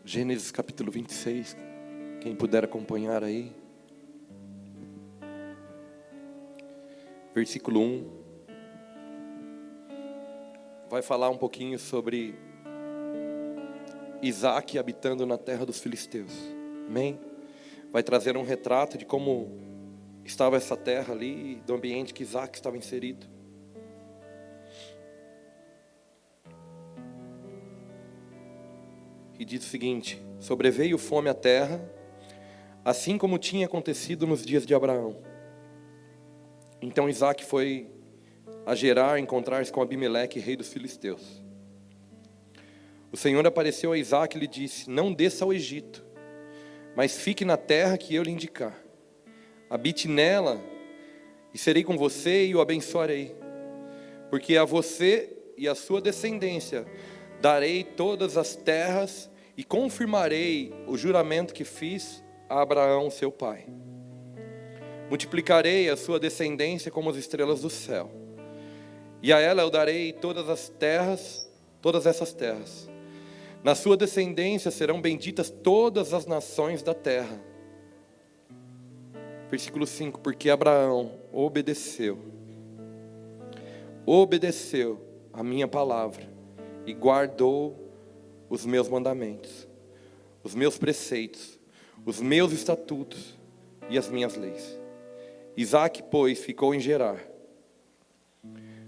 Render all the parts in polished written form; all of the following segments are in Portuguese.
Gênesis capítulo 26, quem puder acompanhar aí. Versículo 1. Vai falar um pouquinho sobre Isaac habitando na terra dos filisteus. Amém? Vai trazer um retrato de como estava essa terra ali, do ambiente que Isaac estava inserido. E diz o seguinte: sobreveio fome à terra, assim como tinha acontecido nos dias de Abraão. Então Isaac foi a Gerar encontrar-se com Abimeleque, rei dos filisteus. O Senhor apareceu a Isaac e lhe disse: não desça ao Egito, mas fique na terra que eu lhe indicar. Habite nela, e serei com você e o abençoarei. Porque a você e a sua descendência darei todas as terras e confirmarei o juramento que fiz a Abraão, seu pai. Multiplicarei a sua descendência como as estrelas do céu. E a ela eu darei todas as terras, todas essas terras. Na sua descendência serão benditas todas as nações da terra. Versículo 5, porque Abraão obedeceu a minha palavra e guardou os meus mandamentos, os meus preceitos, os meus estatutos e as minhas leis. Isaac, pois, ficou em Gerar.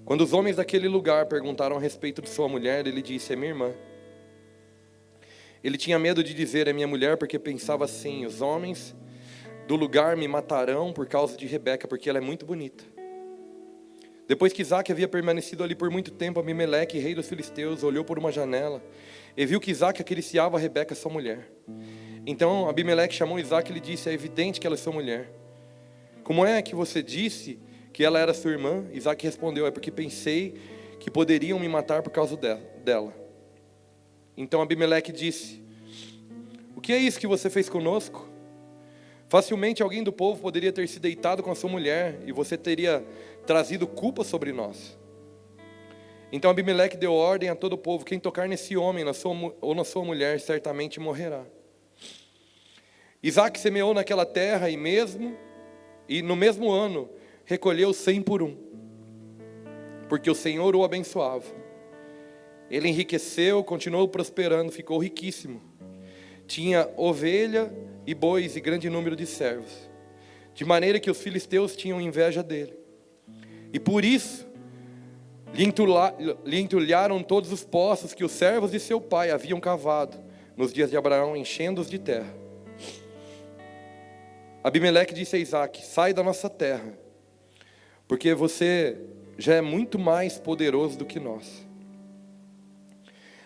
Quando os homens daquele lugar perguntaram a respeito de sua mulher, ele disse: é minha irmã. Ele tinha medo de dizer: é minha mulher, porque pensava assim: os homens do lugar me matarão por causa de Rebeca, porque ela é muito bonita. Depois que Isaac havia permanecido ali por muito tempo, Abimeleque, rei dos filisteus, olhou por uma janela e viu que Isaac acariciava Rebeca, sua mulher. Então Abimeleque chamou Isaac e lhe disse: é evidente que ela é sua mulher. Como é que você disse que ela era sua irmã? Isaac respondeu: é porque pensei que poderiam me matar por causa dela. Então Abimeleque disse: o que é isso que você fez conosco? Facilmente alguém do povo poderia ter se deitado com a sua mulher e você teria trazido culpa sobre nós. Então Abimeleque deu ordem a todo o povo: quem tocar nesse homem ou na sua mulher certamente morrerá. Isaac semeou naquela terra e no mesmo ano recolheu 100 por um, porque o Senhor o abençoava. Ele enriqueceu, continuou prosperando, ficou riquíssimo. Tinha ovelha e bois e grande número de servos, de maneira que os filisteus tinham inveja dele. E por isso lhe entulharam todos os poços que os servos de seu pai haviam cavado nos dias de Abraão, enchendo-os de terra. Abimeleque disse a Isaac: sai da nossa terra, porque você já é muito mais poderoso do que nós.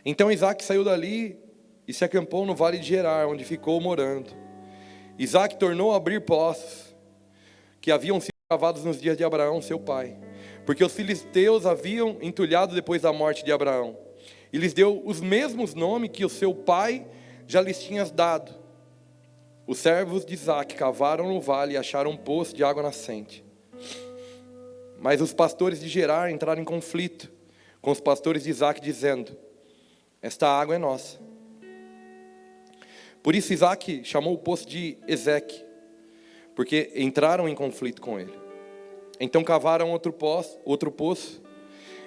Então Isaac saiu dali e se acampou no vale de Gerar, onde ficou morando. Isaac tornou a abrir poços que haviam sido cavados nos dias de Abraão, seu pai, porque os filisteus haviam entulhado depois da morte de Abraão, e lhes deu os mesmos nomes que o seu pai já lhes tinha dado. Os servos de Isaac cavaram no vale e acharam um poço de água nascente. Mas os pastores de Gerar entraram em conflito com os pastores de Isaac, dizendo: esta água é nossa. Por isso Isaac chamou o poço de Ezeque, porque entraram em conflito com ele. Então cavaram outro poço,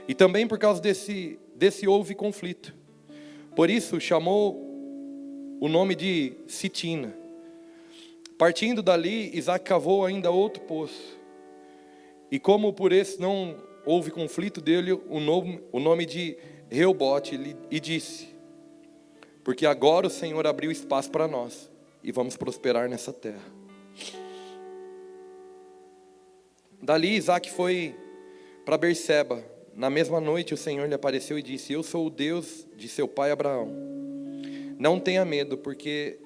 e também por causa desse houve conflito. Por isso chamou o nome de Sitina. Partindo dali, Isaac cavou ainda outro poço. E como por esse não houve conflito, dele o nome de Reobote, e disse: porque agora o Senhor abriu espaço para nós e vamos prosperar nessa terra. Dali Isaac foi para Berseba. Na mesma noite o Senhor lhe apareceu e disse: eu sou o Deus de seu pai Abraão. Não tenha medo, porque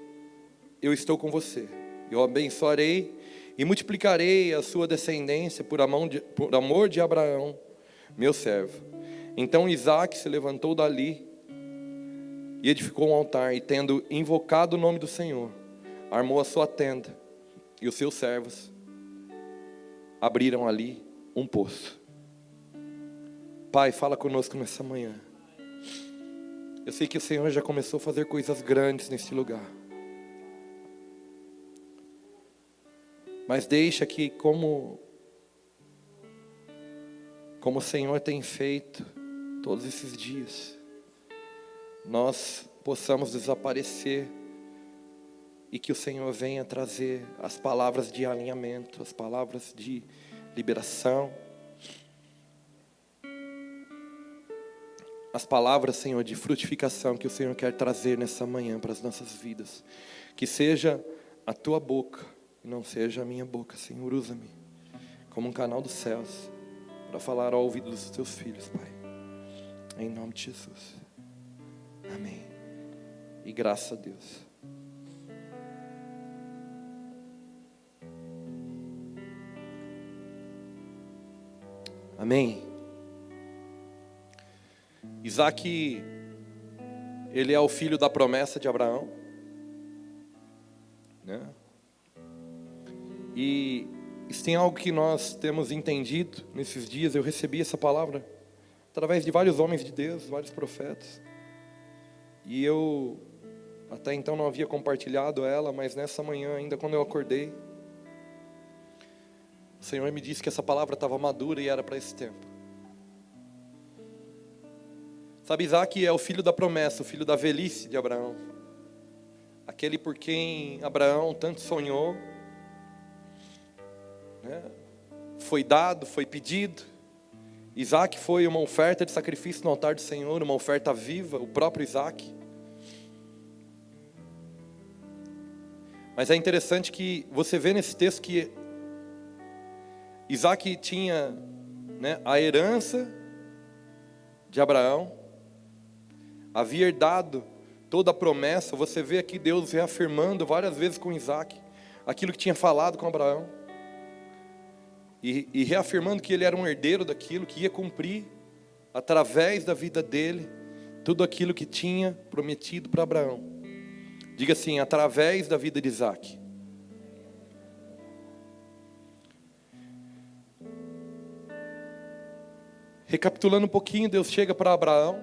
eu estou com você. Eu abençoarei e multiplicarei a sua descendência por amor de Abraão, meu servo. Então Isaac se levantou dali e edificou um altar, e tendo invocado o nome do Senhor, armou a sua tenda, e os seus servos abriram ali um poço. Pai, fala conosco nessa manhã. Eu sei que o Senhor já começou a fazer coisas grandes neste lugar. Mas deixa que como o Senhor tem feito todos esses dias, nós possamos desaparecer e que o Senhor venha trazer as palavras de alinhamento, as palavras de liberação, as palavras, Senhor, de frutificação que o Senhor quer trazer nessa manhã para as nossas vidas. Que seja a tua boca e não seja a minha boca, Senhor. Usa-me como um canal dos céus para falar ao ouvido dos teus filhos, Pai. Em nome de Jesus. Amém. E graças a Deus. Amém. Isaac, ele é o filho da promessa de Abraão, né? E isso tem algo que nós temos entendido nesses dias. Eu recebi essa palavra através de vários homens de Deus, vários profetas. E eu até então não havia compartilhado ela, mas nessa manhã, ainda quando eu acordei, o Senhor me disse que essa palavra estava madura e era para esse tempo. Sabe, Isaac é o filho da promessa, o filho da velhice de Abraão. Aquele por quem Abraão tanto sonhou, né? Foi dado, foi pedido. Isaac foi uma oferta de sacrifício no altar do Senhor, uma oferta viva, o próprio Isaac. Mas é interessante que você vê nesse texto que Isaac tinha, né, a herança de Abraão, havia herdado toda a promessa. Você vê aqui Deus reafirmando várias vezes com Isaac aquilo que tinha falado com Abraão, e reafirmando que ele era um herdeiro daquilo, que ia cumprir através da vida dele tudo aquilo que tinha prometido para Abraão. Diga assim: através da vida de Isaac. Recapitulando um pouquinho, Deus chega para Abraão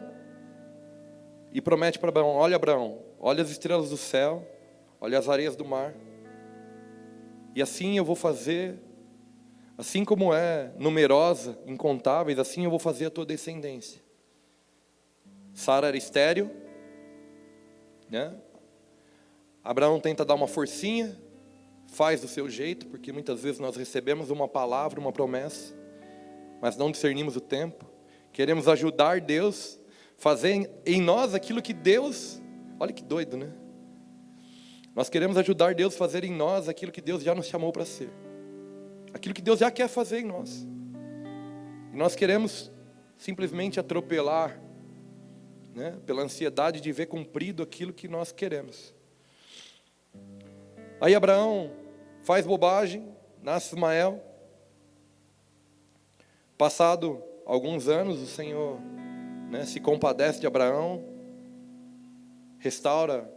e promete para Abraão: olha, Abraão, olha as estrelas do céu, olha as areias do mar, e assim eu vou fazer, assim como é numerosa, incontáveis, assim eu vou fazer a tua descendência. Sara era estéril, né? Abraão tenta dar uma forcinha, faz do seu jeito, porque muitas vezes nós recebemos uma palavra, uma promessa, mas não discernimos o tempo. Queremos ajudar Deus, fazer em nós aquilo que Deus... Olha que doido, né? Nós queremos ajudar Deus a fazer em nós aquilo que Deus já nos chamou para ser. Aquilo que Deus já quer fazer em nós. E nós queremos simplesmente atropelar, né, pela ansiedade de ver cumprido aquilo que nós queremos. Aí Abraão faz bobagem, nasce Ismael. Passado alguns anos, o Senhor, né, se compadece de Abraão, restaura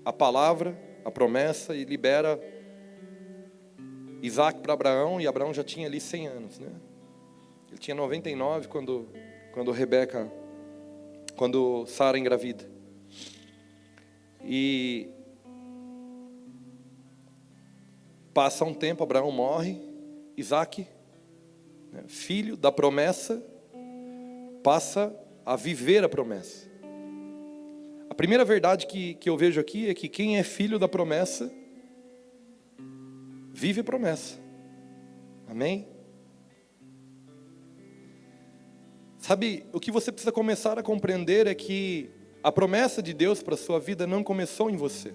a palavra, a promessa, e libera Isaac para Abraão. E Abraão já tinha ali 100 anos, né? Ele tinha 99 quando Sara engravida. E passa um tempo, Abraão morre, Isaac, filho da promessa, passa a viver a promessa. A primeira verdade que eu vejo aqui é que quem é filho da promessa vive a promessa. Amém? Sabe, o que você precisa começar a compreender é que a promessa de Deus para a sua vida não começou em você.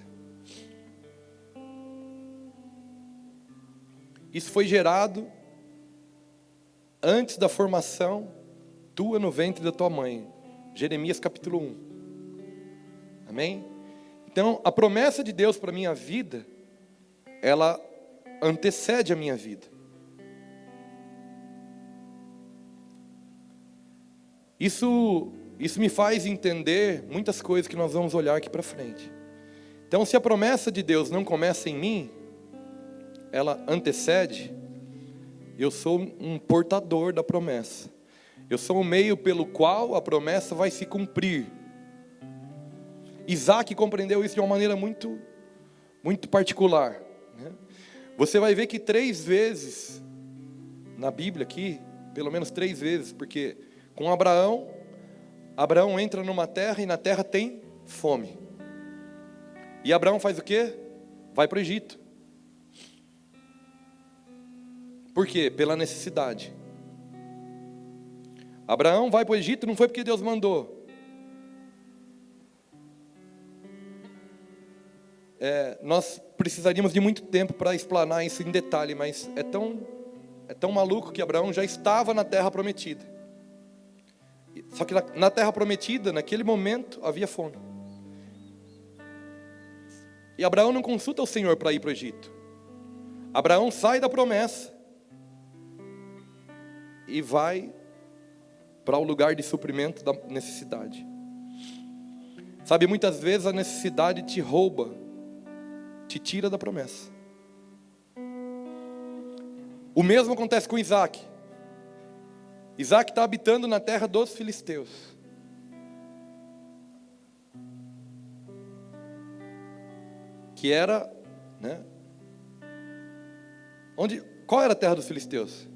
Isso foi gerado antes da formação tua no ventre da tua mãe. Jeremias capítulo 1. Amém? Então, a promessa de Deus para a minha vida, ela antecede a minha vida. Isso me faz entender muitas coisas que nós vamos olhar aqui para frente. Então, se a promessa de Deus não começa em mim, ela antecede, eu sou um portador da promessa. Eu sou o meio pelo qual a promessa vai se cumprir Isaac compreendeu isso de uma maneira muito, muito particular, né? Você vai ver que 3 vezes na Bíblia aqui, pelo menos 3 vezes, porque com Abraão entra numa terra e na terra tem fome. E Abraão faz o quê? Vai para o Egito. Por quê? Pela necessidade. Abraão vai para o Egito não foi porque Deus mandou. Nós precisaríamos de muito tempo para explanar isso em detalhe, mas é tão maluco que Abraão já estava na terra prometida. Só que na terra prometida, naquele momento, havia fome. E Abraão não consulta o Senhor para ir para o Egito. Abraão sai da promessa e vai para o lugar de suprimento da necessidade. Sabe, muitas vezes a necessidade te rouba, te tira da promessa. O mesmo acontece com Isaac. Isaac está habitando na terra dos filisteus. Que era, né? Qual era a terra dos filisteus?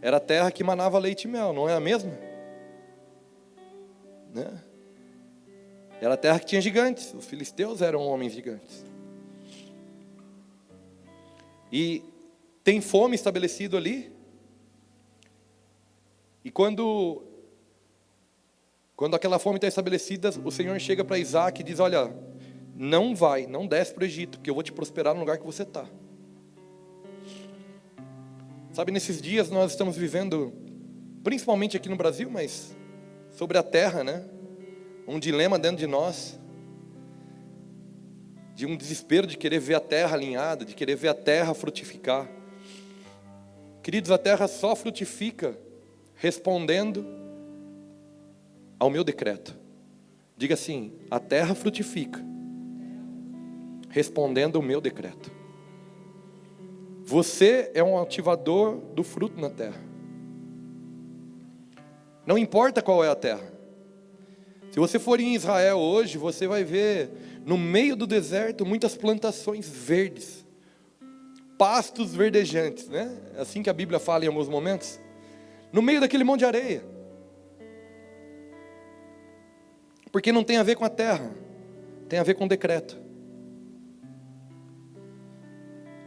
Era a terra que manava leite e mel, não é a mesma? Né? Era a terra que tinha gigantes. Os filisteus eram homens gigantes. E tem fome estabelecido ali. E quando aquela fome está estabelecida, o Senhor chega para Isaac e diz: olha, não desce para o Egito, porque eu vou te prosperar no lugar que você está. Sabe, nesses dias nós estamos vivendo, principalmente aqui no Brasil, mas sobre a terra, né? Um dilema dentro de nós, de um desespero de querer ver a terra alinhada, de querer ver a terra frutificar. Queridos, a terra só frutifica respondendo ao meu decreto. Diga assim: a terra frutifica respondendo ao meu decreto. Você é um ativador do fruto na terra. Não importa qual é a terra. Se você for em Israel hoje, você vai ver no meio do deserto muitas plantações verdes, pastos verdejantes, né? É assim que a Bíblia fala em alguns momentos. No meio daquele monte de areia. Porque não tem a ver com a terra, tem a ver com o decreto.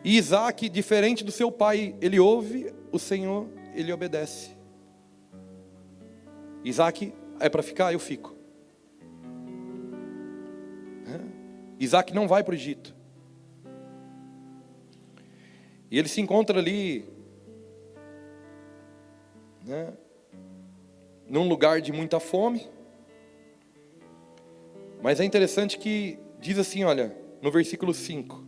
E Isaac, diferente do seu pai, ele ouve o Senhor, ele obedece. Isaac, é para ficar? Eu fico. Isaac não vai para o Egito. E ele se encontra ali, né, num lugar de muita fome. Mas é interessante que diz assim, olha, no versículo 5.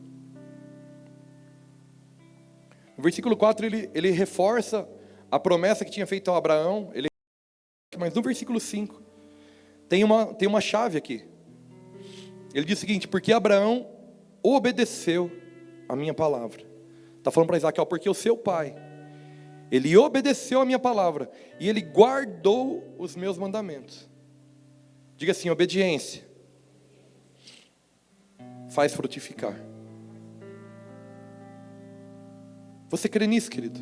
No versículo 4 ele reforça a promessa que tinha feito a Abraão. Mas no versículo 5 tem uma chave aqui. Ele diz o seguinte: porque Abraão obedeceu a minha palavra. Está falando para Isaac, porque o seu pai, ele obedeceu a minha palavra e ele guardou os meus mandamentos. Diga assim: obediência faz frutificar. Você crê nisso, querido?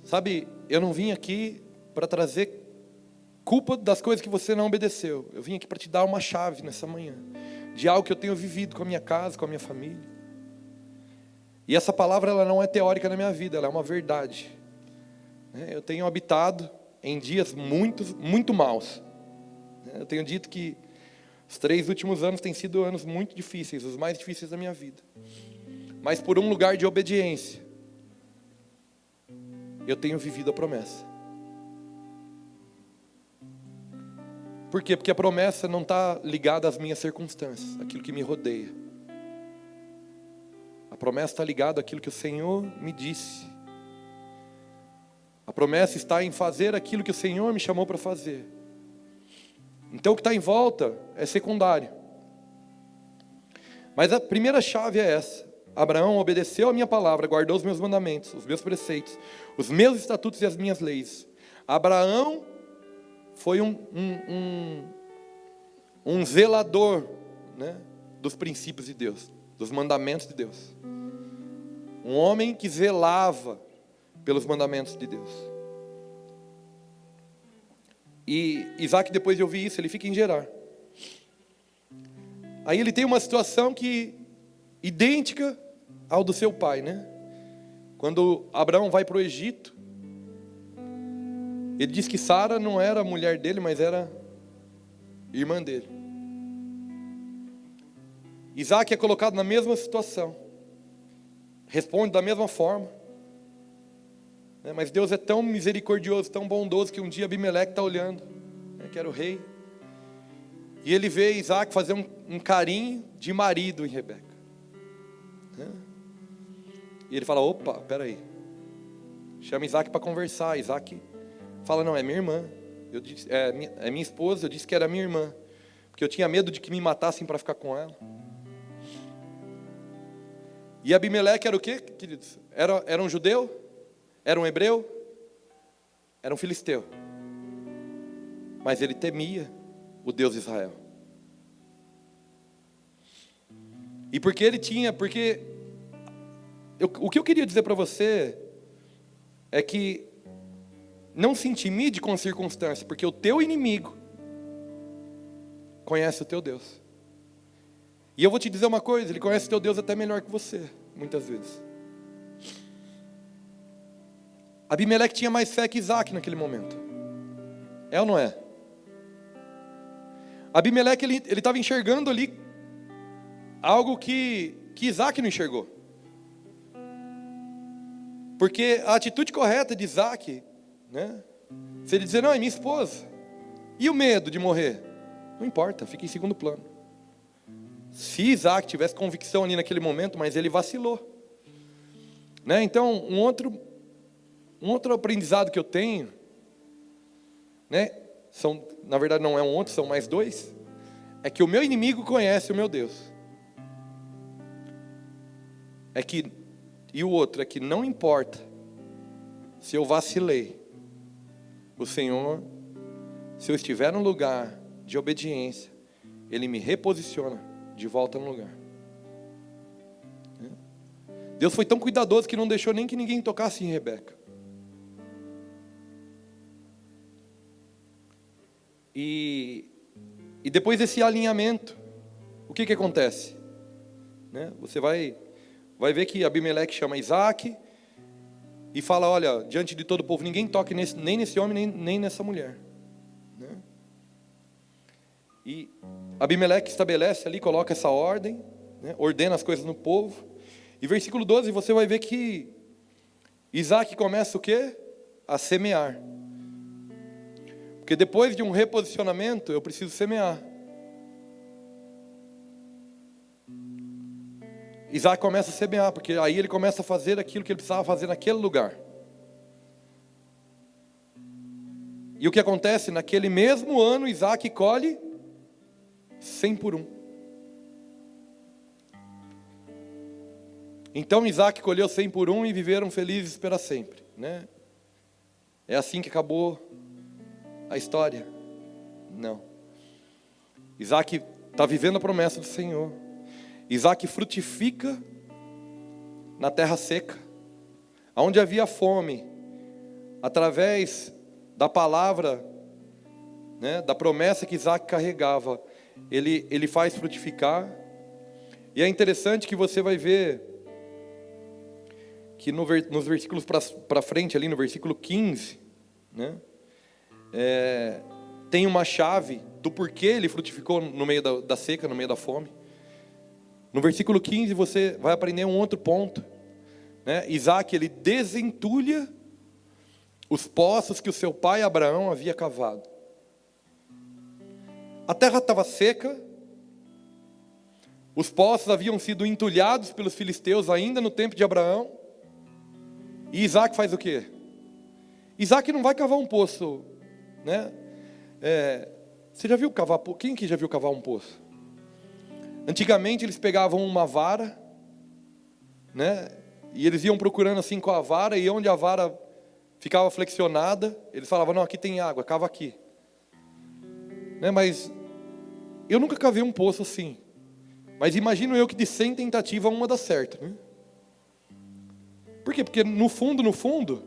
Sabe, eu não vim aqui para trazer culpa das coisas que você não obedeceu. Eu vim aqui para te dar uma chave nessa manhã, de algo que eu tenho vivido com a minha casa, com a minha família. E essa palavra, ela não é teórica na minha vida, ela é uma verdade. Eu tenho habitado em dias muito maus. Eu tenho dito que os 3 últimos anos têm sido anos muito difíceis, os mais difíceis da minha vida. Mas por um lugar de obediência, eu tenho vivido a promessa. Por quê? Porque a promessa não está ligada às minhas circunstâncias, àquilo que me rodeia. A promessa está ligada àquilo que o Senhor me disse. A promessa está em fazer aquilo que o Senhor me chamou para fazer. Então o que está em volta é secundário. Mas a primeira chave é essa: Abraão obedeceu a minha palavra, guardou os meus mandamentos, os meus preceitos, os meus estatutos e as minhas leis. Abraão foi um zelador, né, dos princípios de Deus, dos mandamentos de Deus. Um homem que zelava pelos mandamentos de Deus. E Isaac, depois de ouvir isso, ele fica em Gerar. Aí ele tem uma situação idêntica ao do seu pai, né? Quando Abraão vai para o Egito, ele diz que Sara não era a mulher dele, mas era irmã dele. Isaac é colocado na mesma situação, responde da mesma forma, né? Mas Deus é tão misericordioso, tão bondoso, que um dia Abimeleque está olhando, né, que era o rei, e ele vê Isaac fazer um carinho de marido em Rebeca, né? E ele fala: opa, peraí, chama Isaac para conversar. Isaac fala: não, é minha irmã, é minha esposa, eu disse que era minha irmã, porque eu tinha medo de que me matassem para ficar com ela. E Abimeleque era o quê, queridos? Era um judeu? Era um hebreu? Era um filisteu. Mas ele temia o Deus de Israel. E porque o que eu queria dizer para você é que não se intimide com a circunstância, porque o teu inimigo conhece o teu Deus. E eu vou te dizer uma coisa, ele conhece o teu Deus até melhor que você, muitas vezes. Abimeleque tinha mais fé que Isaac naquele momento. É ou não é? Abimeleque, ele estava enxergando ali algo que Isaac não enxergou. Porque a atitude correta de Isaac, né, se ele dizer: não, é minha esposa, e o medo de morrer? Não importa, fica em segundo plano. Se Isaac tivesse convicção ali naquele momento, mas ele vacilou, né? Então, um outro aprendizado que eu tenho, né, na verdade não é um outro, são mais dois, é que o meu inimigo conhece o meu Deus. E o outro é que não importa se eu vacilei, o Senhor, se eu estiver num lugar de obediência, Ele me reposiciona de volta no lugar. Deus foi tão cuidadoso que não deixou nem que ninguém tocasse em Rebeca. E depois desse alinhamento, o que acontece? Né? Você vai ver que Abimeleque chama Isaac e fala: olha, diante de todo o povo, ninguém toque nem nesse homem, nem nessa mulher. Né? E Abimeleque estabelece ali, coloca essa ordem, né? Ordena as coisas no povo. E versículo 12, você vai ver que Isaac começa o quê? A semear. Porque depois de um reposicionamento, eu preciso semear. Isaac começa a semear, porque aí ele começa a fazer aquilo que ele precisava fazer naquele lugar. E o que acontece? Naquele mesmo ano, Isaac colhe 100 por 1. Então Isaac colheu 100 por 1 e viveram felizes para sempre, né? É assim que acabou a história? Não. Isaac está vivendo a promessa do Senhor. Isaac frutifica na terra seca, onde havia fome, através da palavra, né, da promessa que Isaac carregava, ele faz frutificar. E é interessante que você vai ver que nos versículos para frente, ali no versículo 15, né, tem uma chave do porquê ele frutificou no meio da seca, no meio da fome. No versículo 15 você vai aprender um outro ponto, né? Isaac, ele desentulha os poços que o seu pai Abraão havia cavado. A terra estava seca, os poços haviam sido entulhados pelos filisteus ainda no tempo de Abraão. E Isaac faz o quê? Isaac não vai cavar um poço, né? Você já viu cavar? Quem que já viu cavar um poço? Antigamente eles pegavam uma vara, né? E eles iam procurando assim com a vara, e onde a vara ficava flexionada, eles falavam: não, aqui tem água, cava aqui. né? Mas eu nunca cavei um poço assim. Mas imagino eu que de 100 tentativas uma dá certo, né? Por quê? Porque no fundo,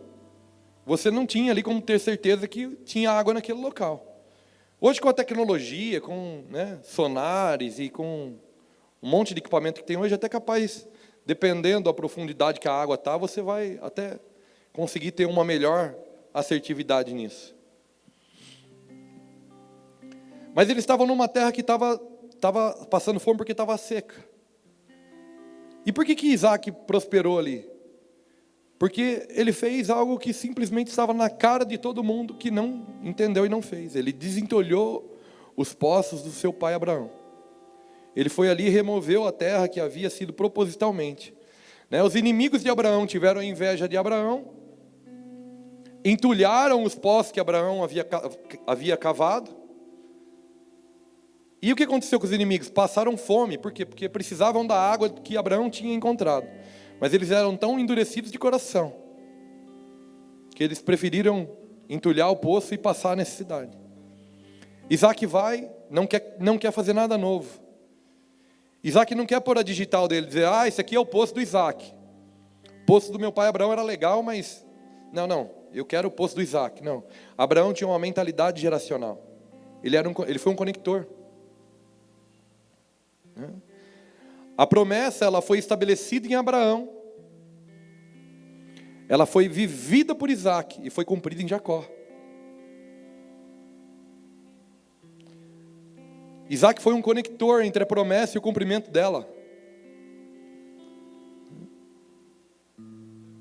você não tinha ali como ter certeza que tinha água naquele local. Hoje com a tecnologia, com, né, sonares e com um monte de equipamento que tem hoje, até capaz, dependendo da profundidade que a água está, você vai até conseguir ter uma melhor assertividade nisso. Mas eles estavam numa terra que estava passando fome porque estava seca. E por que Isaac prosperou ali? Porque ele fez algo que simplesmente estava na cara de todo mundo que não entendeu e não fez. Ele desentulhou os poços do seu pai Abraão. Ele foi ali e removeu a terra que havia sido propositalmente. Né? Os inimigos de Abraão tiveram inveja de Abraão, entulharam os poços que Abraão havia cavado. E o que aconteceu com os inimigos? Passaram fome. Por quê? Porque precisavam da água que Abraão tinha encontrado. Mas eles eram tão endurecidos de coração que eles preferiram entulhar o poço e passar a necessidade. Isaac vai, não quer fazer nada novo. Isaac não quer pôr a digital dele, dizer, esse aqui é o poço do Isaac. O poço do meu pai Abraão era legal, mas não, eu quero o poço do Isaac. Não, Abraão tinha uma mentalidade geracional. Ele foi um conector. A promessa, ela foi estabelecida em Abraão, ela foi vivida por Isaac e foi cumprida em Jacó. Isaac foi um conector entre a promessa e o cumprimento dela.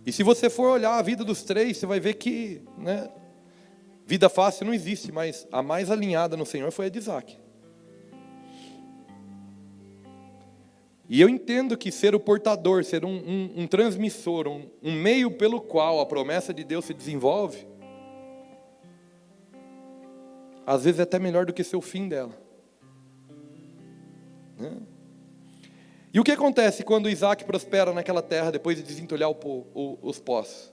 E se você for olhar a vida dos três, você vai ver que, né, vida fácil não existe, mas a mais alinhada no Senhor foi a de Isaac. E eu entendo que ser o portador, ser um transmissor, um meio pelo qual a promessa de Deus se desenvolve, às vezes é até melhor do que ser o fim dela. Né? E o que acontece quando Isaac prospera naquela terra depois de desentulhar os poços?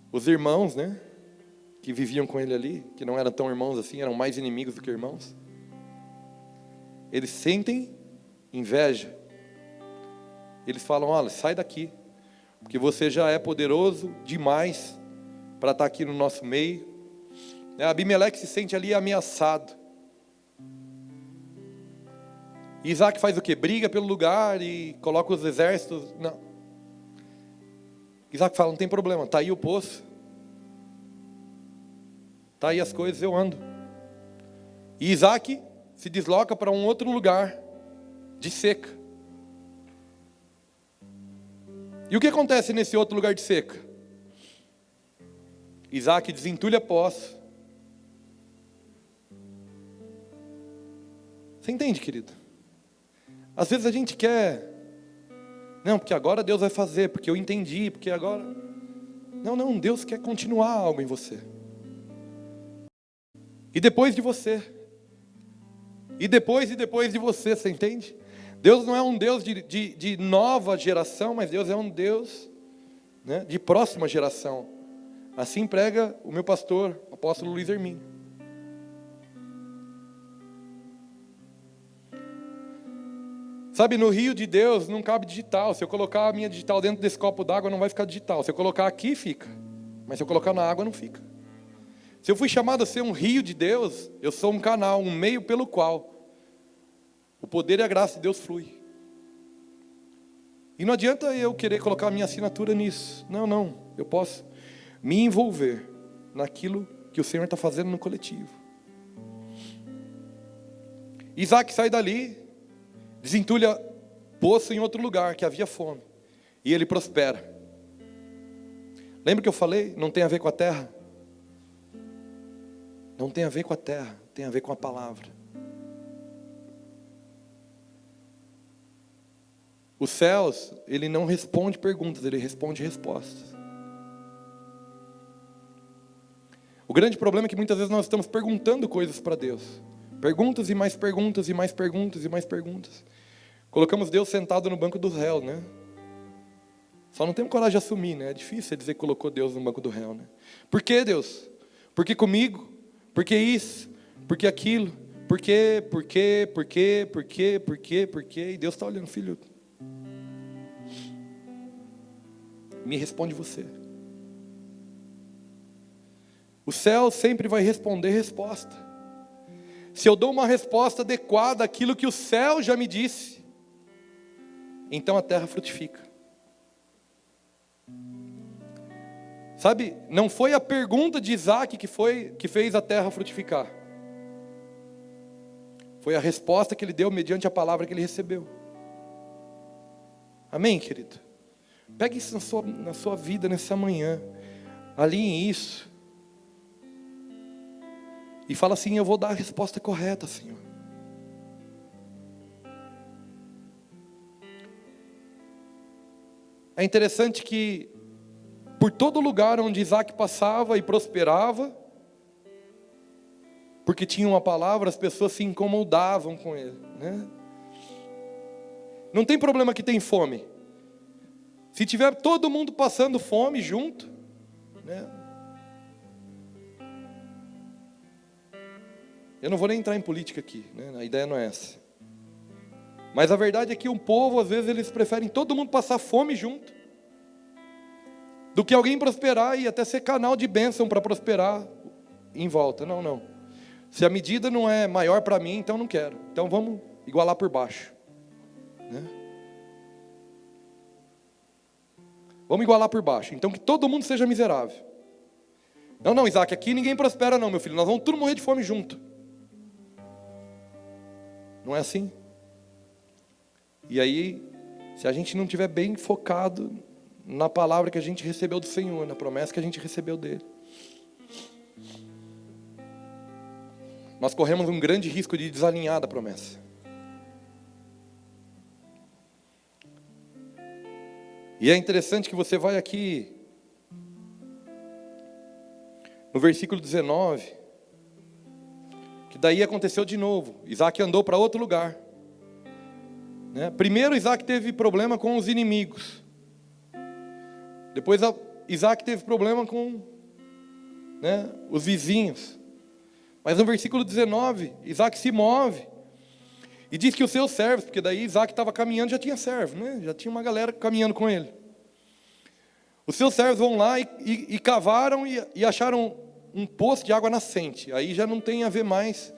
Os irmãos, né, que viviam com ele ali, que não eram tão irmãos assim, eram mais inimigos do que irmãos, eles sentem inveja. Eles falam, olha, sai daqui, porque você já é poderoso demais para estar aqui no nosso meio. Abimeleque se sente ali ameaçado. E Isaac faz o quê? Briga pelo lugar e coloca os exércitos. Não. Isaac fala, não tem problema, está aí o poço. Está aí as coisas, eu ando. E Isaac se desloca para um outro lugar de seca. E o que acontece nesse outro lugar de seca? Isaac desentulha poço. Você entende, querido? Às vezes a gente quer, não, porque agora Deus vai fazer, porque eu entendi, porque agora... Não, Deus quer continuar algo em você. E depois de você. E depois de você, você entende? Deus não é um Deus de nova geração, mas Deus é um Deus, né, de próxima geração. Assim prega o meu pastor, o apóstolo Luiz Hermínio. Sabe, no rio de Deus não cabe digital. Se eu colocar a minha digital dentro desse copo d'água, não vai ficar digital. Se eu colocar aqui, fica. Mas se eu colocar na água, não fica. Se eu fui chamado a ser um rio de Deus, eu sou um canal, um meio pelo qual o poder e a graça de Deus flui. E não adianta eu querer colocar a minha assinatura nisso. Não, eu posso me envolver naquilo que o Senhor está fazendo no coletivo. Isaac sai dali, desentulha poço em outro lugar, que havia fome. E ele prospera. Lembra que eu falei? Não tem a ver com a terra. Não tem a ver com a terra, tem a ver com a palavra. Os céus, ele não responde perguntas, ele responde respostas. O grande problema é que muitas vezes nós estamos perguntando coisas para Deus. Perguntas e mais perguntas e mais perguntas e mais perguntas. Colocamos Deus sentado no banco do réu, né? Só não temos coragem de assumir, né? É difícil dizer que colocou Deus no banco do réu, né? Por que, Deus? Porque comigo? Por que isso? Por que aquilo? Por quê? E Deus está olhando, filho. Me responde você. O céu sempre vai responder resposta. Se eu dou uma resposta adequada àquilo que o céu já me disse, então a terra frutifica. Sabe, não foi a pergunta de Isaac que fez a terra frutificar. Foi a resposta que ele deu mediante a palavra que ele recebeu. Amém, querido? Pegue isso na sua vida nessa manhã. Alinhe isso. E fala assim: eu vou dar a resposta correta, Senhor. É interessante que por todo lugar onde Isaac passava e prosperava, porque tinha uma palavra, as pessoas se incomodavam com ele, né? Não tem problema que tem fome. Se tiver todo mundo passando fome junto, né? Eu não vou nem entrar em política aqui, né? A ideia não é essa. Mas a verdade é que um povo, às vezes, eles preferem todo mundo passar fome junto, do que alguém prosperar e até ser canal de bênção para prosperar em volta. Não, não. Se a medida não é maior para mim, então não quero. Então vamos igualar por baixo, né? Vamos igualar por baixo. Então que todo mundo seja miserável. Não, não, Isaac, aqui ninguém prospera não, meu filho. Nós vamos tudo morrer de fome junto. Não é assim? E aí, se a gente não estiver bem focado na palavra que a gente recebeu do Senhor, na promessa que a gente recebeu dele, nós corremos um grande risco de desalinhar da promessa. E é interessante que você vai aqui no versículo 19, que daí aconteceu de novo. Isaac andou para outro lugar, né? Primeiro Isaac teve problema com os inimigos. Depois Isaac teve problema com, né, os vizinhos. Mas no versículo 19, Isaac se move e diz que os seus servos, porque daí Isaac estava caminhando, já tinha servo, né? Já tinha uma galera caminhando com ele. Os seus servos vão lá e cavaram e acharam um poço de água nascente. Aí já não tem a ver mais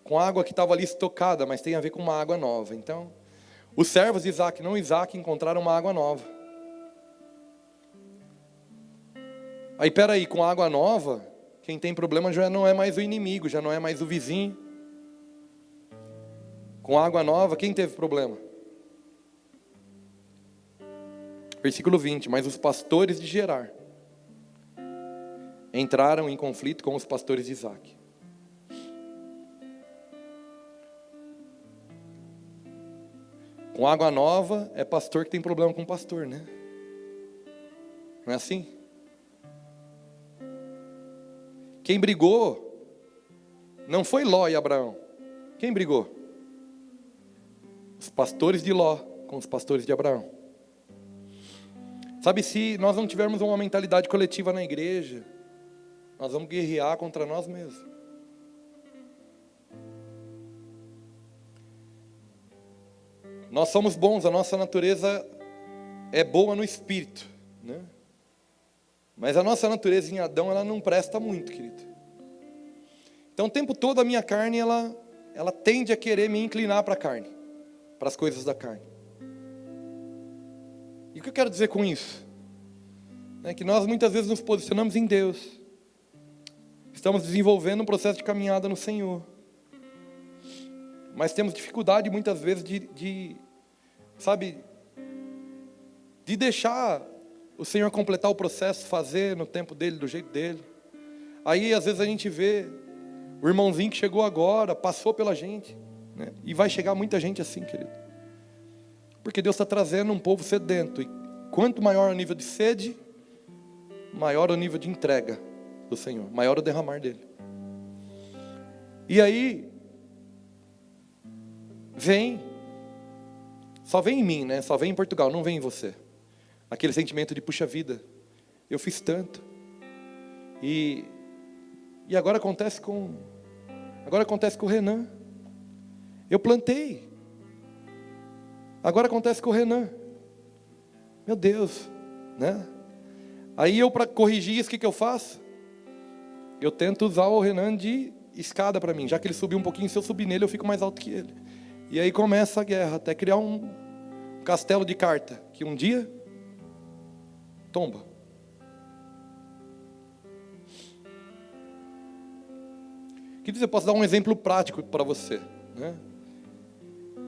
com a água que estava ali estocada, mas tem a ver com uma água nova. Então, os servos de Isaac, não Isaac, encontraram uma água nova. Aí, peraí, com a água nova, quem tem problema já não é mais o inimigo, já não é mais o vizinho. Com a água nova, quem teve problema? Versículo 20, mas os pastores de Gerar entraram em conflito com os pastores de Isaac. Com água nova, é pastor que tem problema com pastor, né? Não é assim? Quem brigou não foi Ló e Abraão. Quem brigou? Os pastores de Ló com os pastores de Abraão. Sabe, se nós não tivermos uma mentalidade coletiva na igreja, nós vamos guerrear contra nós mesmos. Nós somos bons, a nossa natureza é boa no espírito, né? Mas a nossa natureza em Adão, ela não presta muito, querido. Então o tempo todo a minha carne, ela tende a querer me inclinar para a carne, para as coisas da carne. E o que eu quero dizer com isso? É que nós muitas vezes nos posicionamos em Deus. Estamos desenvolvendo um processo de caminhada no Senhor. Mas temos dificuldade muitas vezes de deixar o Senhor completar o processo, fazer no tempo dele, do jeito dele. Aí às vezes a gente vê o irmãozinho que chegou agora, passou pela gente, né? E vai chegar muita gente assim, querido. Porque Deus está trazendo um povo sedento. E quanto maior o nível de sede, maior o nível de entrega do Senhor, maior o derramar dele. E aí, só vem em mim, né? Só vem em Portugal, não vem em você. Aquele sentimento de, puxa vida, eu fiz tanto. E E agora acontece com o Renan. Eu plantei. Agora acontece com o Renan. Meu Deus, né? Aí eu, para corrigir isso, o que eu faço? Eu tento usar o Renan de escada para mim. Já que ele subiu um pouquinho, se eu subir nele, eu fico mais alto que ele. E aí começa a guerra, até criar um castelo de carta, que um dia tomba. Queridos, eu posso dar um exemplo prático para você, né?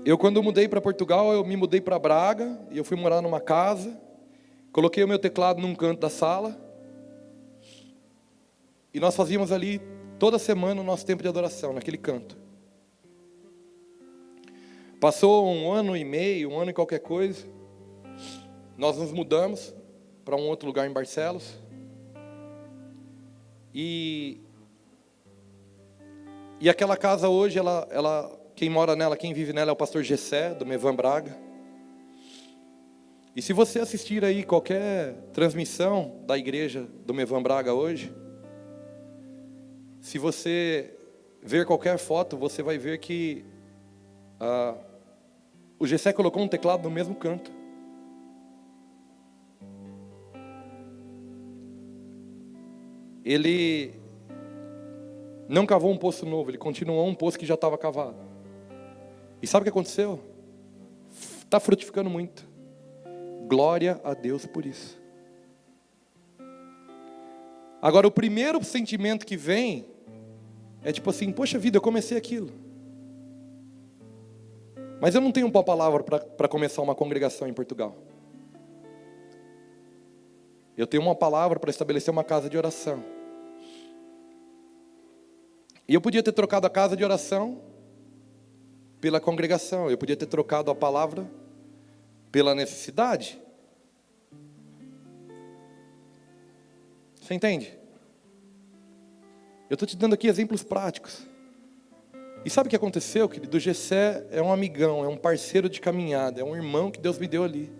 Eu, quando mudei para Portugal, eu me mudei para Braga, e eu fui morar numa casa, coloquei o meu teclado num canto da sala, e nós fazíamos ali, toda semana, o nosso tempo de adoração, naquele canto. Passou um ano e meio, um ano e qualquer coisa, nós nos mudamos para um outro lugar em Barcelos, e aquela casa hoje, quem mora nela, quem vive nela é o pastor Gessé, do Mevan Braga. E se você assistir aí qualquer transmissão da igreja do Mevan Braga hoje, se você ver qualquer foto, você vai ver que o Gessé colocou um teclado no mesmo canto. Ele não cavou um poço novo, ele continuou um poço que já estava cavado. E sabe o que aconteceu? Está frutificando muito. Glória a Deus por isso. Agora, o primeiro sentimento que vem é tipo assim, poxa vida, eu comecei aquilo. Mas eu não tenho uma palavra para começar uma congregação em Portugal. Eu tenho uma palavra para estabelecer uma casa de oração. E eu podia ter trocado a casa de oração pela congregação. Eu podia ter trocado a palavra pela necessidade. Você entende? Eu estou te dando aqui exemplos práticos. E sabe o que aconteceu, querido? O Gessé é um amigão, é um parceiro de caminhada, é um irmão que Deus me deu ali.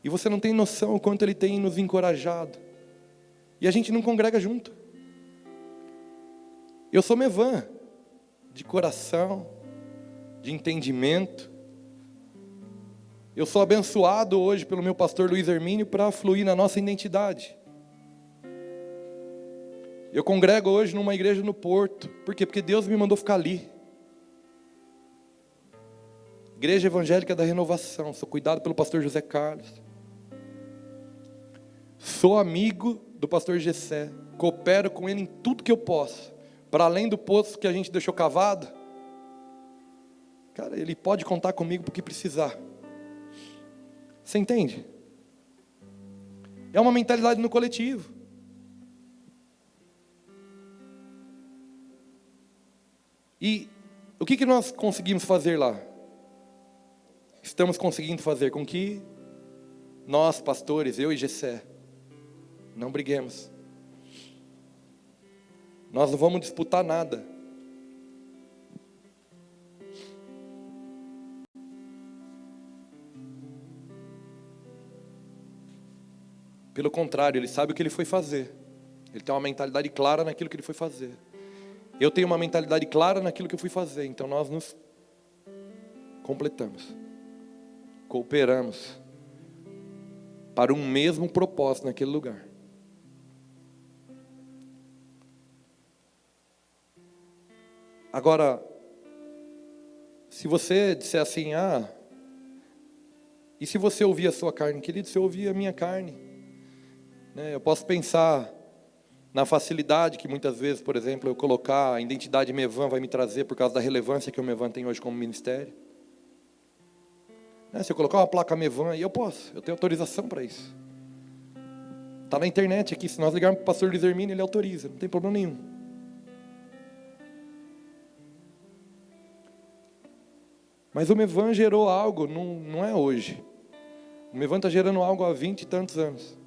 E você não tem noção o quanto ele tem nos encorajado. E a gente não congrega junto. Eu sou Mevan, de coração, de entendimento. Eu sou abençoado hoje pelo meu pastor Luiz Hermínio para fluir na nossa identidade. Eu congrego hoje numa igreja no Porto. Por quê? Porque Deus me mandou ficar ali. Igreja Evangélica da Renovação. Sou cuidado pelo pastor José Carlos. Sou amigo do pastor Gessé. Coopero com ele em tudo que eu posso. Para além do poço que a gente deixou cavado. Cara, ele pode contar comigo porque precisar. Você entende? É uma mentalidade no coletivo. E o que nós conseguimos fazer lá? Estamos conseguindo fazer com que nós, pastores, eu e Gessé, não briguemos. Nós não vamos disputar nada. Pelo contrário, ele sabe o que ele foi fazer. Ele tem uma mentalidade clara naquilo que ele foi fazer. Eu tenho uma mentalidade clara naquilo que eu fui fazer. Então nós nos completamos. Cooperamos. Para um mesmo propósito naquele lugar. Agora, se você disser assim, e se você ouvir a sua carne? Querido, se eu ouvir a minha carne, né, eu posso pensar na facilidade que muitas vezes, por exemplo, eu colocar a identidade Mevan vai me trazer por causa da relevância que o Mevan tem hoje como ministério. Né, se eu colocar uma placa Mevan aí, eu posso, eu tenho autorização para isso. Está na internet aqui, se nós ligarmos para o pastor Luiz Hermínio, ele autoriza, não tem problema nenhum. Mas o Mevan gerou algo, não é hoje. O Mevan está gerando algo há 20 e tantos anos.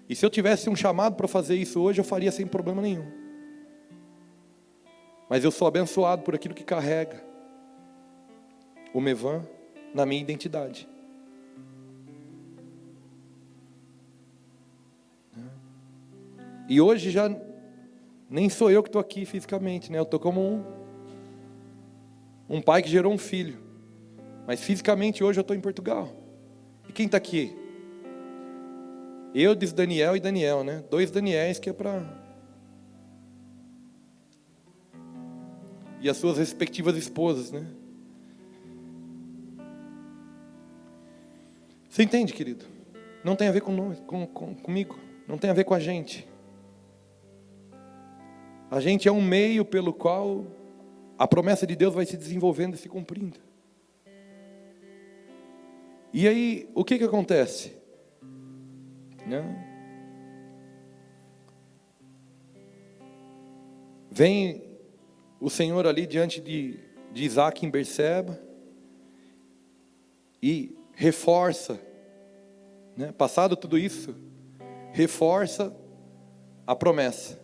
E se eu tivesse um chamado para fazer isso hoje, eu faria sem problema nenhum. Mas eu sou abençoado por aquilo que carrega o Mevan na minha identidade. E hoje já nem sou eu que estou aqui fisicamente, né? Eu estou como um pai que gerou um filho. Mas fisicamente hoje eu estou em Portugal. E quem está aqui? Eu, diz Daniel e Daniel, né? 2 Daniéis que é para... E as suas respectivas esposas, né? Você entende, querido? Não tem a ver comigo. Não tem a ver com a gente. A gente é um meio pelo qual a promessa de Deus vai se desenvolvendo e se cumprindo. E aí, o que acontece? Né? Vem o Senhor ali diante de Isaac em Berseba e reforça, né? Passado tudo isso, reforça a promessa.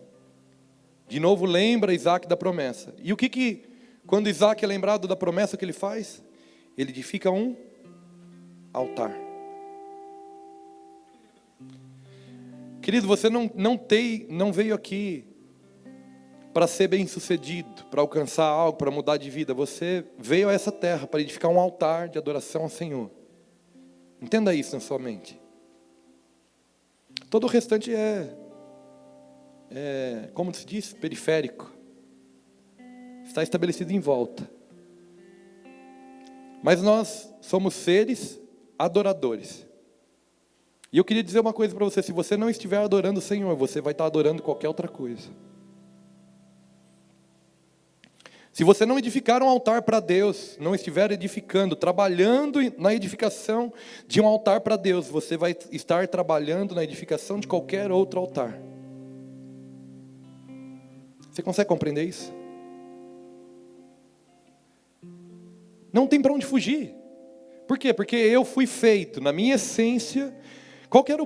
De novo lembra Isaac da promessa. E o que quando Isaac é lembrado da promessa, o que ele faz? Ele edifica um altar. Querido, você não veio aqui para ser bem sucedido, para alcançar algo, para mudar de vida. Você veio a essa terra para edificar um altar de adoração ao Senhor. Entenda isso na sua mente. Todo o restante como se diz, periférico. Está estabelecido em volta. Mas nós somos seres adoradores. E eu queria dizer uma coisa para você: se você não estiver adorando o Senhor, você vai estar adorando qualquer outra coisa. Se você não edificar um altar para Deus, não estiver edificando, trabalhando na edificação de um altar para Deus, você vai estar trabalhando na edificação de qualquer outro altar. Você consegue compreender isso? Não tem para onde fugir. Por quê? Porque eu fui feito, na minha essência. Qual que era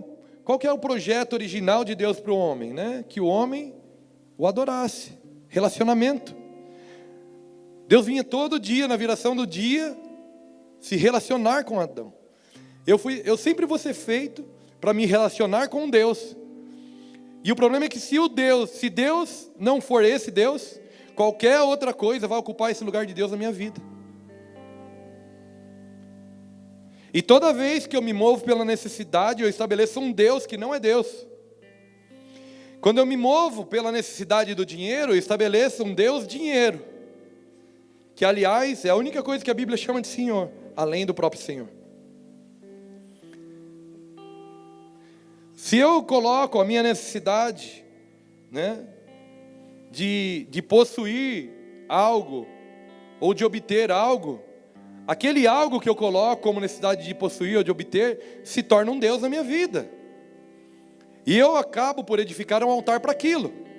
o projeto original de Deus para o homem? Né? Que o homem o adorasse. Relacionamento. Deus vinha todo dia, na viração do dia, se relacionar com Adão. Eu sempre vou ser feito para me relacionar com Deus. E o problema é que se Deus não for esse Deus, qualquer outra coisa vai ocupar esse lugar de Deus na minha vida. E toda vez que eu me movo pela necessidade, eu estabeleço um Deus que não é Deus. Quando eu me movo pela necessidade do dinheiro, eu estabeleço um Deus dinheiro. Que, aliás, é a única coisa que a Bíblia chama de Senhor, além do próprio Senhor. Se eu coloco a minha necessidade, né, de possuir algo, ou de obter algo, aquele algo que eu coloco como necessidade de possuir ou de obter, se torna um Deus na minha vida. E eu acabo por edificar um altar para aquilo.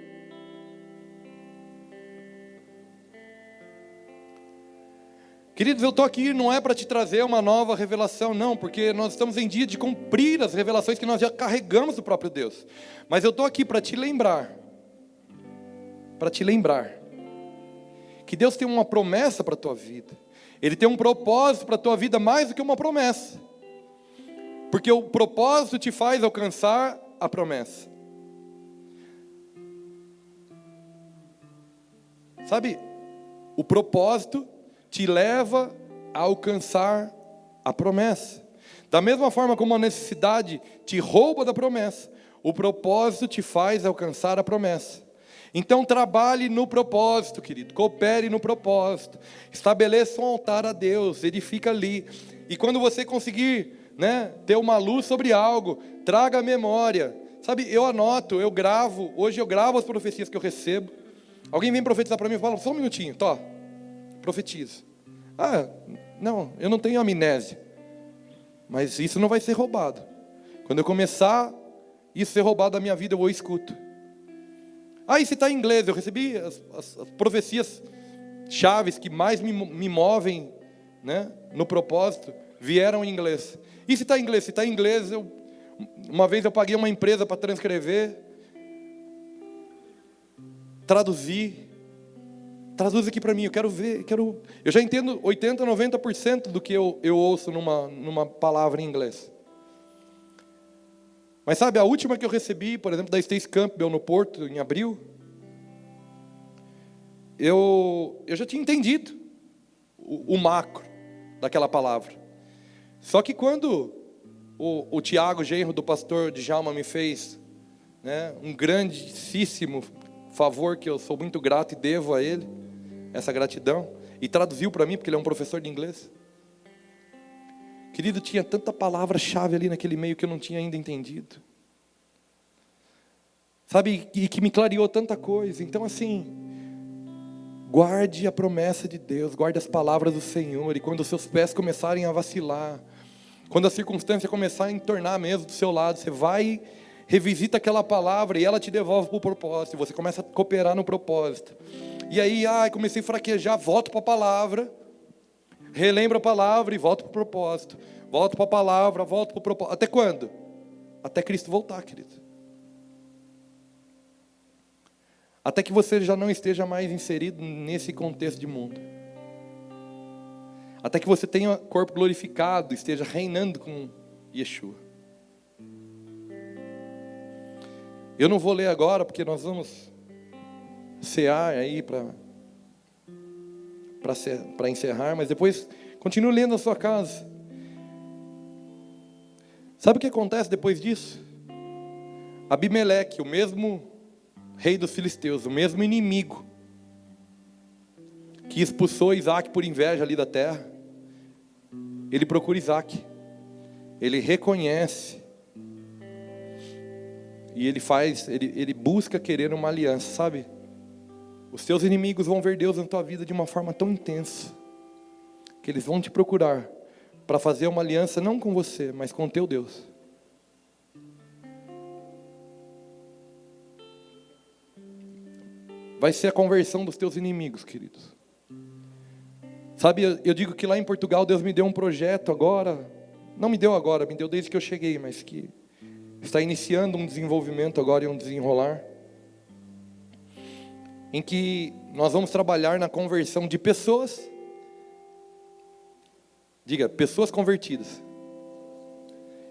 Queridos, eu estou aqui não é para te trazer uma nova revelação, não, porque nós estamos em dia de cumprir as revelações que nós já carregamos do próprio Deus. Mas eu estou aqui para te lembrar, que Deus tem uma promessa para a tua vida. Ele tem um propósito para a tua vida mais do que uma promessa. Porque o propósito te faz alcançar a promessa. Sabe, o propósito te leva a alcançar a promessa. Da mesma forma como a necessidade te rouba da promessa, o propósito te faz alcançar a promessa. Então trabalhe no propósito, querido, coopere no propósito, estabeleça um altar a Deus, edifica ali. E quando você conseguir, né, ter uma luz sobre algo, traga a memória. Sabe, eu anoto, eu gravo, hoje eu gravo as profecias que eu recebo. Alguém vem profetizar para mim e fala, só um minutinho, profetiza. Não, eu não tenho amnésia. Mas isso não vai ser roubado. Quando eu começar isso ser roubado da minha vida, eu escuto. E se está em inglês, eu recebi as profecias chaves que mais me movem, né, no propósito, vieram em inglês. E se está em inglês? Se está em inglês, uma vez eu paguei uma empresa para transcrever, traduz aqui para mim, eu quero ver, eu já entendo 80%, 90% do que eu ouço numa palavra em inglês. Mas sabe, a última que eu recebi, por exemplo, da Stacy Campbell no Porto, em abril, eu já tinha entendido o macro daquela palavra. Só que quando o Tiago, genro do pastor Djalma, me fez, né, um grandíssimo favor, que eu sou muito grato e devo a ele essa gratidão, e traduziu para mim, porque ele é um professor de inglês. Querido, tinha tanta palavra-chave ali naquele meio que eu não tinha ainda entendido. Sabe, e que me clareou tanta coisa. Então assim, guarde a promessa de Deus, guarde as palavras do Senhor, e quando os seus pés começarem a vacilar, quando a circunstância começar a entornar mesmo do seu lado, você vai, revisita aquela palavra e ela te devolve para o propósito, e você começa a cooperar no propósito. E aí, comecei a fraquejar, volto para a palavra, relembro a palavra e volto para o propósito. Volto para a palavra, volto para o propósito. Até quando? Até Cristo voltar, querido. Até que você já não esteja mais inserido nesse contexto de mundo. Até que você tenha corpo glorificado, esteja reinando com Yeshua. Eu não vou ler agora, porque nós vamos cear aí para encerrar, mas depois continue lendo na sua casa. Sabe o que acontece depois disso? Abimeleque, o mesmo rei dos filisteus, o mesmo inimigo que expulsou Isaac por inveja ali da terra, ele procura Isaac, ele reconhece, e ele busca querer uma aliança, sabe? Os teus inimigos vão ver Deus na tua vida de uma forma tão intensa, que eles vão te procurar para fazer uma aliança não com você, mas com o teu Deus. Vai ser a conversão dos teus inimigos, queridos. Sabe, eu digo que lá em Portugal Deus me deu um projeto agora, não me deu agora, me deu desde que eu cheguei, mas que está iniciando um desenvolvimento agora e um desenrolar, em que nós vamos trabalhar na conversão de pessoas, diga, pessoas convertidas,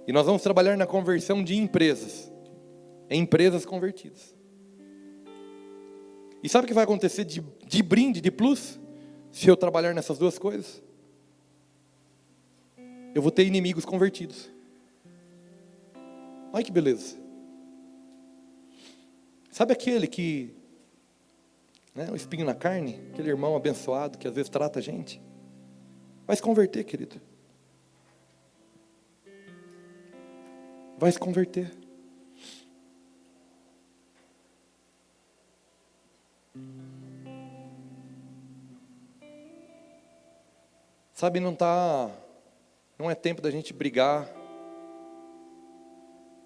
e nós vamos trabalhar na conversão de empresas, em empresas convertidas. E sabe o que vai acontecer de brinde, de plus, se eu trabalhar nessas duas coisas? Eu vou ter inimigos convertidos. Olha que beleza. Sabe aquele que, o espinho na carne, aquele irmão abençoado que às vezes trata a gente? Vai se converter, querido. Vai se converter. Sabe, não é tempo da gente brigar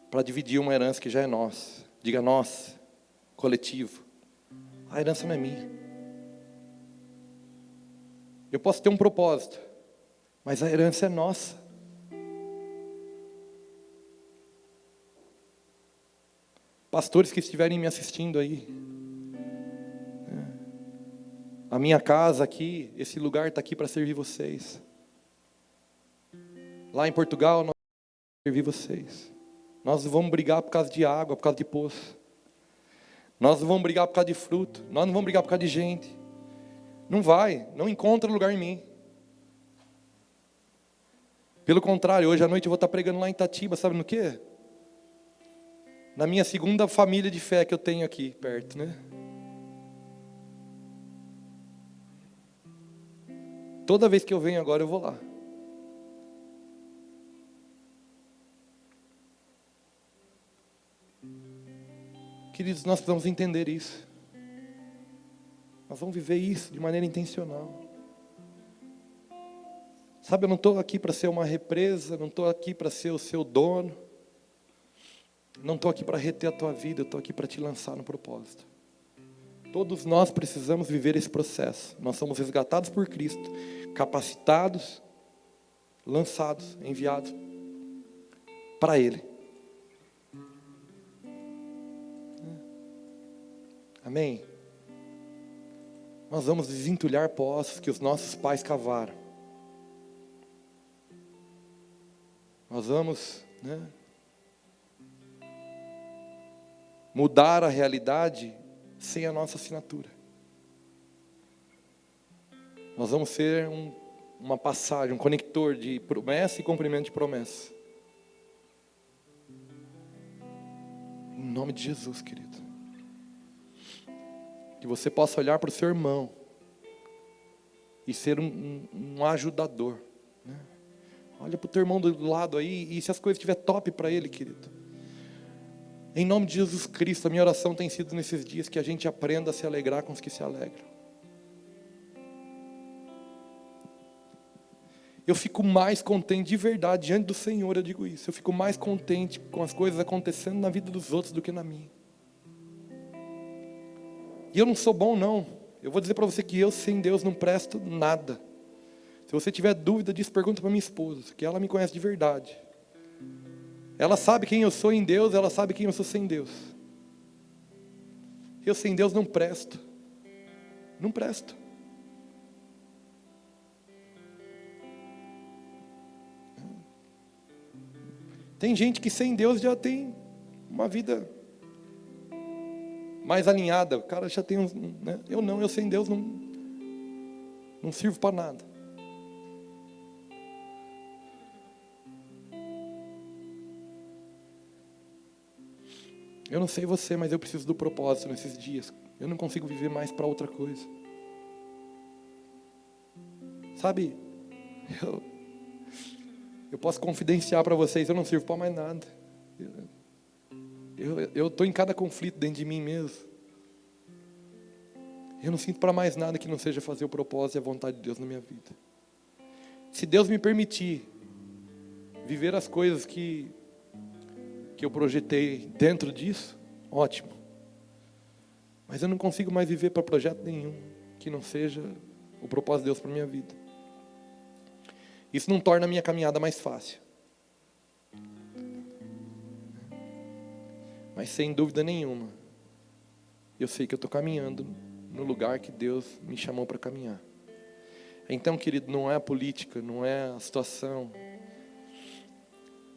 para dividir uma herança que já é nossa. Diga nossa, coletivo. A herança não é minha. Eu posso ter um propósito, mas a herança é nossa. Pastores que estiverem me assistindo aí, a minha casa aqui, esse lugar está aqui para servir vocês. Lá em Portugal, nós vamos servir vocês. Nós não vamos brigar por causa de água, por causa de poço. Nós não vamos brigar por causa de fruto. Nós não vamos brigar por causa de gente. Não encontra lugar em mim. Pelo contrário, hoje à noite eu vou estar pregando lá em Itatiba, sabe no quê? Na minha segunda família de fé que eu tenho aqui perto, né? Toda vez que eu venho agora, eu vou lá. Queridos, nós precisamos entender isso. Nós vamos viver isso de maneira intencional. Sabe, eu não estou aqui para ser uma represa, não estou aqui para ser o seu dono. Não estou aqui para reter a tua vida, eu estou aqui para te lançar no propósito. Todos nós precisamos viver esse processo. Nós somos resgatados por Cristo, capacitados, lançados, enviados para Ele. Amém? Nós vamos desentulhar poços que os nossos pais cavaram. Nós vamos, mudar a realidade sem a nossa assinatura. Nós vamos ser uma passagem, um conector de promessa e cumprimento de promessa. Em nome de Jesus, querido. Que você possa olhar para o seu irmão e ser um ajudador, né? Olha para o teu irmão do lado aí, e se as coisas estiver top para ele, querido. Em nome de Jesus Cristo, a minha oração tem sido nesses dias que a gente aprenda a se alegrar com os que se alegram. Eu fico mais contente de verdade, diante do Senhor eu digo isso. Eu fico mais contente com as coisas acontecendo na vida dos outros do que na minha. E eu não sou bom não. Eu vou dizer para você que eu sem Deus não presto nada. Se você tiver dúvida disso, pergunta para minha esposa, que ela me conhece de verdade. Ela sabe quem eu sou em Deus, ela sabe quem eu sou sem Deus. Eu sem Deus não presto. Não presto. Tem gente que sem Deus já tem uma vida mais alinhada. O cara já tem né? Eu sem Deus não sirvo para nada. Eu não sei você, mas eu preciso do propósito nesses dias. Eu não consigo viver mais para outra coisa. Sabe, eu posso confidenciar para vocês, eu não sirvo para mais nada. Eu estou em cada conflito dentro de mim mesmo. Eu não sinto para mais nada que não seja fazer o propósito e a vontade de Deus na minha vida. Se Deus me permitir viver as coisas que eu projetei dentro disso, ótimo. Mas eu não consigo mais viver para projeto nenhum que não seja o propósito de Deus para a minha vida. Isso não torna a minha caminhada mais fácil. Mas sem dúvida nenhuma, eu sei que eu estou caminhando no lugar que Deus me chamou para caminhar. Então, querido, não é a política, não é a situação,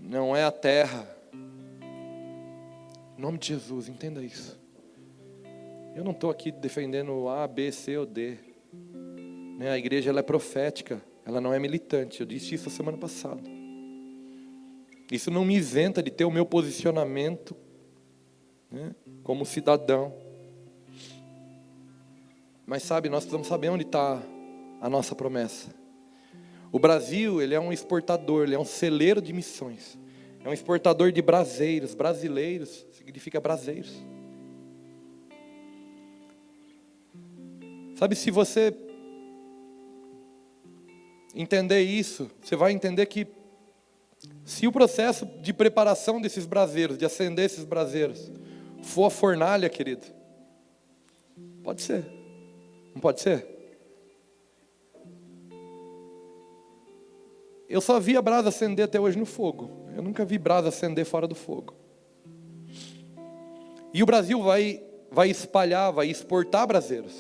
não é a terra. Em nome de Jesus, entenda isso. Eu não estou aqui defendendo A, B, C ou D. A igreja ela é profética, ela não é militante. Eu disse isso a semana passada. Isso não me isenta de ter o meu posicionamento, né, como cidadão. Mas sabe, nós precisamos saber onde está a nossa promessa. O Brasil, ele é um exportador, ele é um celeiro de missões. É um exportador de braseiros. Brasileiros significa braseiros. Sabe, se você entender isso, você vai entender que se o processo de preparação desses braseiros, de acender esses braseiros, for a fornalha, querido, pode ser. Não pode ser? Eu só vi a brasa acender até hoje no fogo. Eu nunca vi brasa acender fora do fogo. E o Brasil vai espalhar, vai exportar braseiros.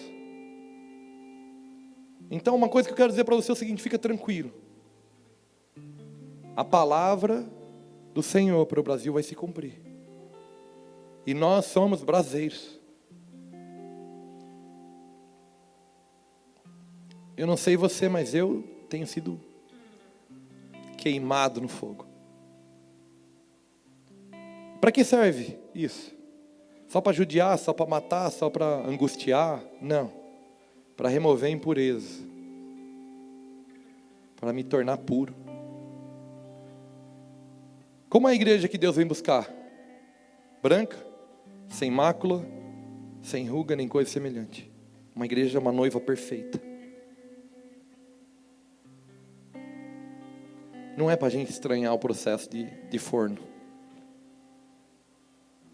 Então uma coisa que eu quero dizer para você é o seguinte, fica tranquilo. A palavra do Senhor para o Brasil vai se cumprir. E nós somos braseiros. Eu não sei você, mas eu tenho sido queimado no fogo. Para que serve isso? Só para judiar, só para matar, só para angustiar? Não. Para remover a impureza. Para me tornar puro. Como é a igreja que Deus vem buscar? Branca, sem mácula, sem ruga, nem coisa semelhante. Uma igreja, uma noiva perfeita. Não é para a gente estranhar o processo de forno.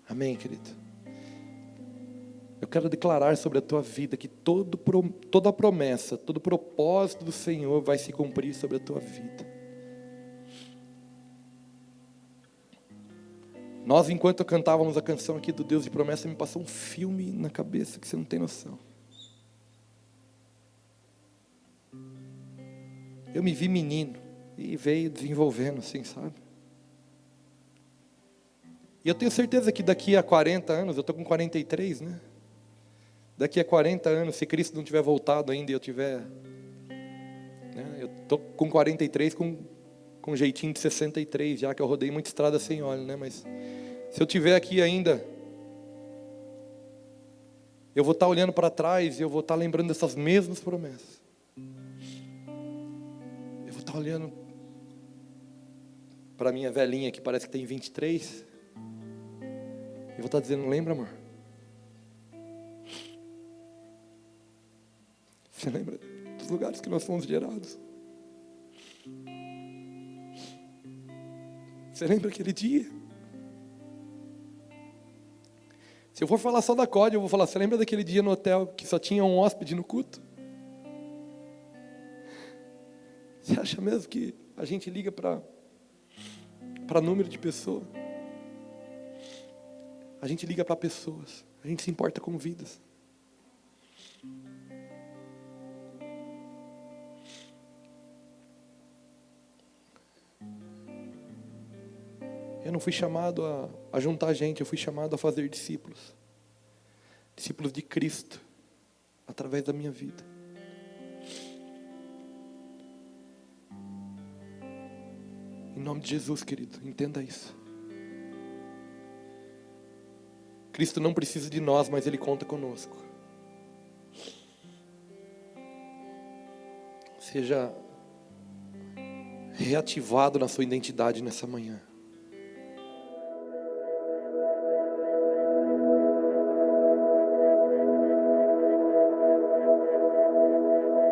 Amém, querido? Eu quero declarar sobre a tua vida que toda a promessa, todo o propósito do Senhor vai se cumprir sobre a tua vida. Nós, enquanto cantávamos a canção aqui do Deus de promessa, me passou um filme na cabeça que você não tem noção. Eu me vi menino. E veio desenvolvendo assim, sabe? E eu tenho certeza que daqui a 40 anos, eu estou com 43, né? Daqui a 40 anos, se Cristo não tiver voltado ainda e eu tiver... né? Eu estou com 43, com um jeitinho de 63, já que eu rodei muita estrada sem óleo, né? Mas se eu tiver aqui ainda, eu vou estar olhando para trás e eu vou estar lembrando dessas mesmas promessas. Eu vou estar olhando para minha velhinha que parece que tem 23. Eu vou estar dizendo, lembra, amor? Você lembra dos lugares que nós fomos gerados? Você lembra aquele dia? Se eu for falar só da COD, eu vou falar, você lembra daquele dia no hotel que só tinha um hóspede no culto? Você acha mesmo que a gente liga para número de pessoas? A gente liga para pessoas. A gente se importa com vidas. Eu não fui chamado a juntar gente, eu fui chamado a fazer discípulos. Discípulos de Cristo, através da minha vida. Em nome de Jesus, querido, entenda isso. Cristo não precisa de nós, mas Ele conta conosco. Seja reativado na sua identidade nessa manhã.